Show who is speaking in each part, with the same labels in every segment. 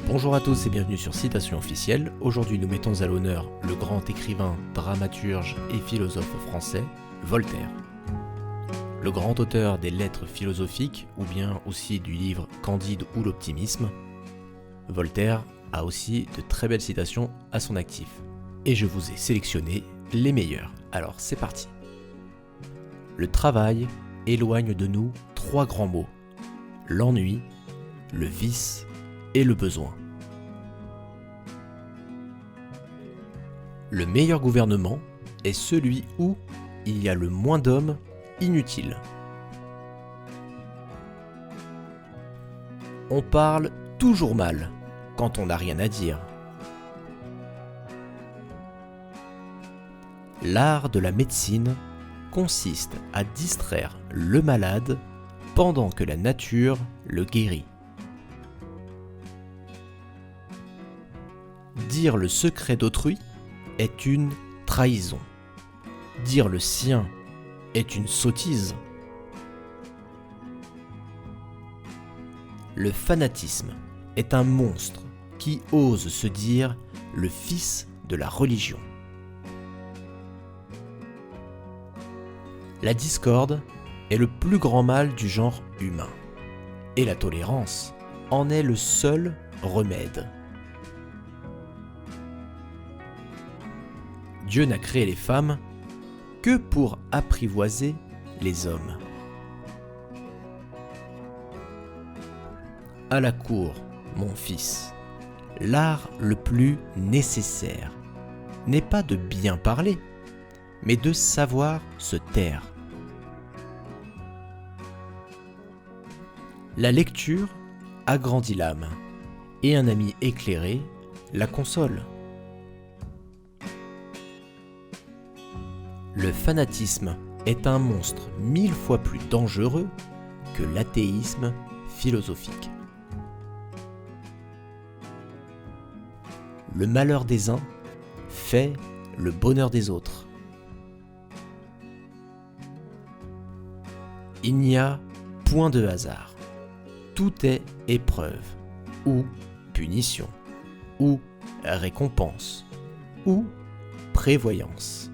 Speaker 1: Bonjour à tous et bienvenue sur Citation officielle. Aujourd'hui nous mettons à l'honneur le grand écrivain, dramaturge et philosophe français, Voltaire. Le grand auteur des lettres philosophiques, ou bien aussi du livre Candide ou l'optimisme, Voltaire a aussi de très belles citations à son actif. Et je vous ai sélectionné les meilleures. Alors c'est parti. Le travail éloigne de nous trois grands maux: l'ennui, le vice et le besoin. Le meilleur gouvernement est celui où il y a le moins d'hommes inutiles. On parle toujours mal quand on n'a rien à dire. L'art de la médecine consiste à distraire le malade pendant que la nature le guérit. Dire le secret d'autrui est une trahison. Dire le sien est une sottise. Le fanatisme est un monstre qui ose se dire le fils de la religion. La discorde est le plus grand mal du genre humain, et la tolérance en est le seul remède. Dieu n'a créé les femmes que pour apprivoiser les hommes. À la cour, mon fils, l'art le plus nécessaire n'est pas de bien parler, mais de savoir se taire. La lecture agrandit l'âme, et un ami éclairé la console. Le fanatisme est un monstre 1000 fois plus dangereux que l'athéisme philosophique. Le malheur des uns fait le bonheur des autres. Il n'y a point de hasard. Tout est épreuve, ou punition, ou récompense, ou prévoyance.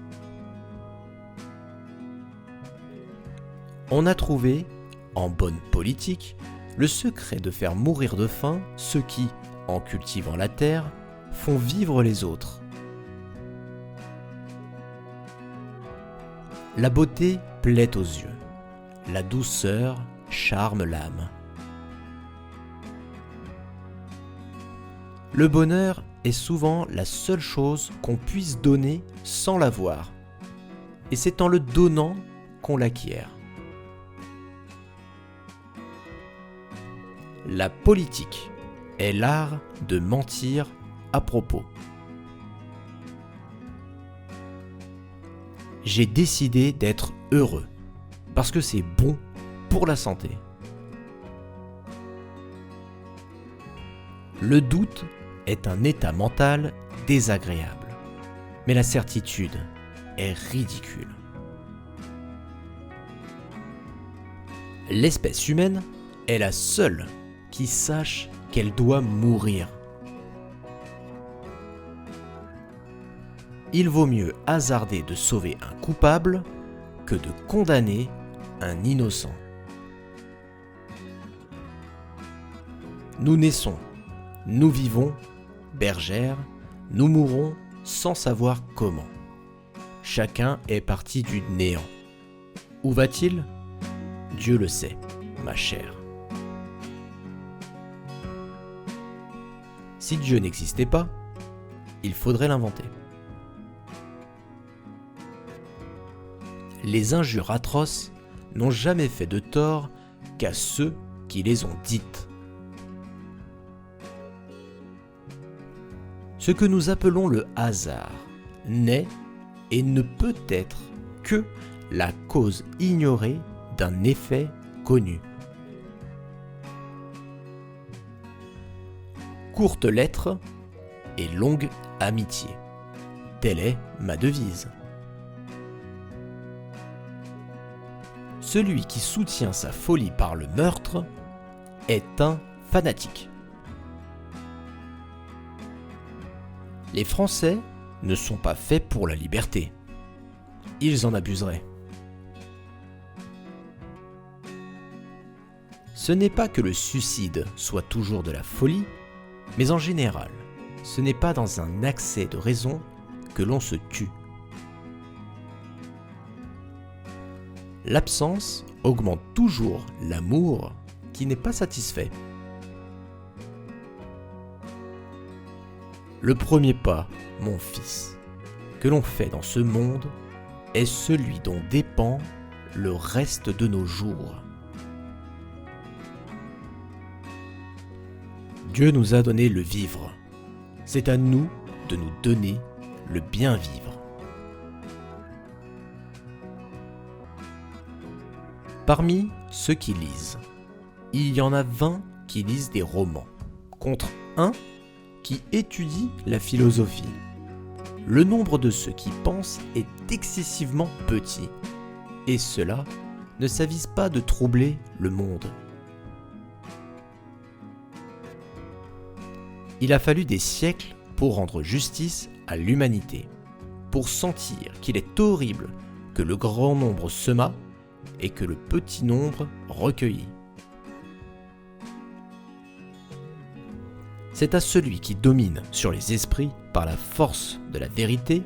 Speaker 1: On a trouvé, en bonne politique, le secret de faire mourir de faim ceux qui, en cultivant la terre, font vivre les autres. La beauté plaît aux yeux, la douceur charme l'âme. Le bonheur est souvent la seule chose qu'on puisse donner sans l'avoir, et c'est en le donnant qu'on l'acquiert. La politique est l'art de mentir à propos. J'ai décidé d'être heureux parce que c'est bon pour la santé. Le doute est un état mental désagréable, mais la certitude est ridicule. L'espèce humaine est la seule qui sache qu'elle doit mourir. Il vaut mieux hasarder de sauver un coupable que de condamner un innocent. Nous naissons, nous vivons, bergères, nous mourrons sans savoir comment. Chacun est parti du néant. Où va-t-il ? Dieu le sait, ma chère. Si Dieu n'existait pas, il faudrait l'inventer. Les injures atroces n'ont jamais fait de tort qu'à ceux qui les ont dites. Ce que nous appelons le hasard n'est et ne peut être que la cause ignorée d'un effet connu. Courte lettre et longue amitié. Telle est ma devise. Celui qui soutient sa folie par le meurtre est un fanatique. Les Français ne sont pas faits pour la liberté. Ils en abuseraient. Ce n'est pas que le suicide soit toujours de la folie, mais en général, ce n'est pas dans un accès de raison que l'on se tue. L'absence augmente toujours l'amour qui n'est pas satisfait. Le premier pas, mon fils, que l'on fait dans ce monde est celui dont dépend le reste de nos jours. Dieu nous a donné le vivre. C'est à nous de nous donner le bien vivre. Parmi ceux qui lisent, il y en a 20 qui lisent des romans, contre 1 qui étudie la philosophie. Le nombre de ceux qui pensent est excessivement petit, et cela ne s'avise pas de troubler le monde. Il a fallu des siècles pour rendre justice à l'humanité, pour sentir qu'il est horrible que le grand nombre sema et que le petit nombre recueillit. C'est à celui qui domine sur les esprits par la force de la vérité,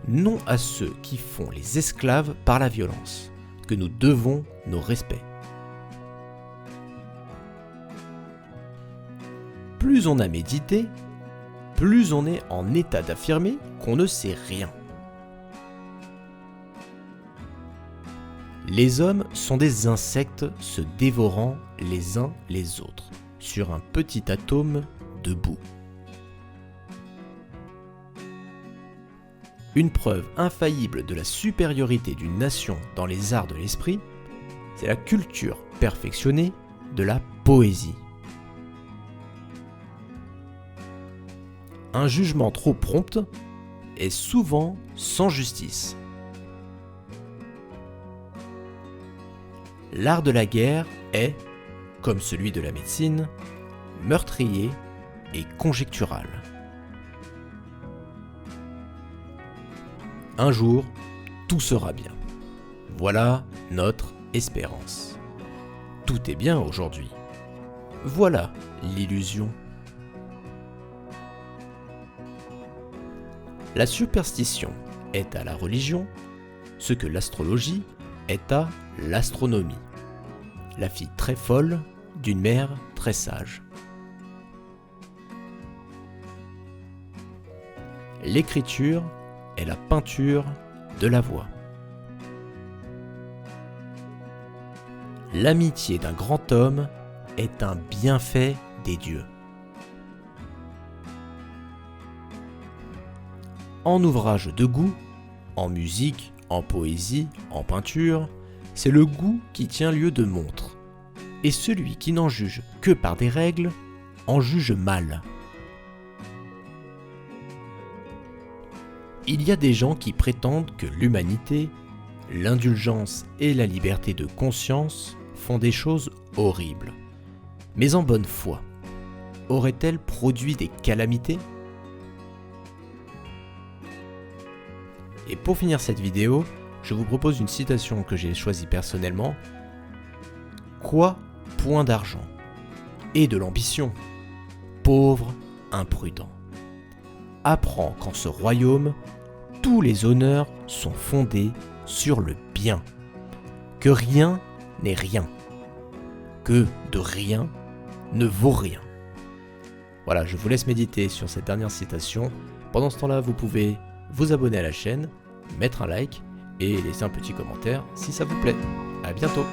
Speaker 1: non à ceux qui font les esclaves par la violence, que nous devons nos respects. Plus on a médité, plus on est en état d'affirmer qu'on ne sait rien. Les hommes sont des insectes se dévorant les uns les autres sur un petit atome de boue. Une preuve infaillible de la supériorité d'une nation dans les arts de l'esprit, c'est la culture perfectionnée de la poésie. Un jugement trop prompt est souvent sans justice. L'art de la guerre est, comme celui de la médecine, meurtrier et conjectural. Un jour, tout sera bien. Voilà notre espérance. Tout est bien aujourd'hui. Voilà l'illusion. La superstition est à la religion ce que l'astrologie est à l'astronomie. La fille très folle d'une mère très sage. L'écriture est la peinture de la voix. L'amitié d'un grand homme est un bienfait des dieux. En ouvrage de goût, en musique, en poésie, en peinture, c'est le goût qui tient lieu de montre. Et celui qui n'en juge que par des règles, en juge mal. Il y a des gens qui prétendent que l'humanité, l'indulgence et la liberté de conscience font des choses horribles. Mais en bonne foi, auraient-elles produit des calamités ? Et pour finir cette vidéo, je vous propose une citation que j'ai choisie personnellement. Quoi, point d'argent et de l'ambition, pauvre imprudent. Apprends qu'en ce royaume, tous les honneurs sont fondés sur le bien, que rien n'est rien, que de rien ne vaut rien. Voilà, je vous laisse méditer sur cette dernière citation. Pendant ce temps-là, vous pouvez vous abonner à la chaîne, mettre un like et laisser un petit commentaire si ça vous plaît. À bientôt.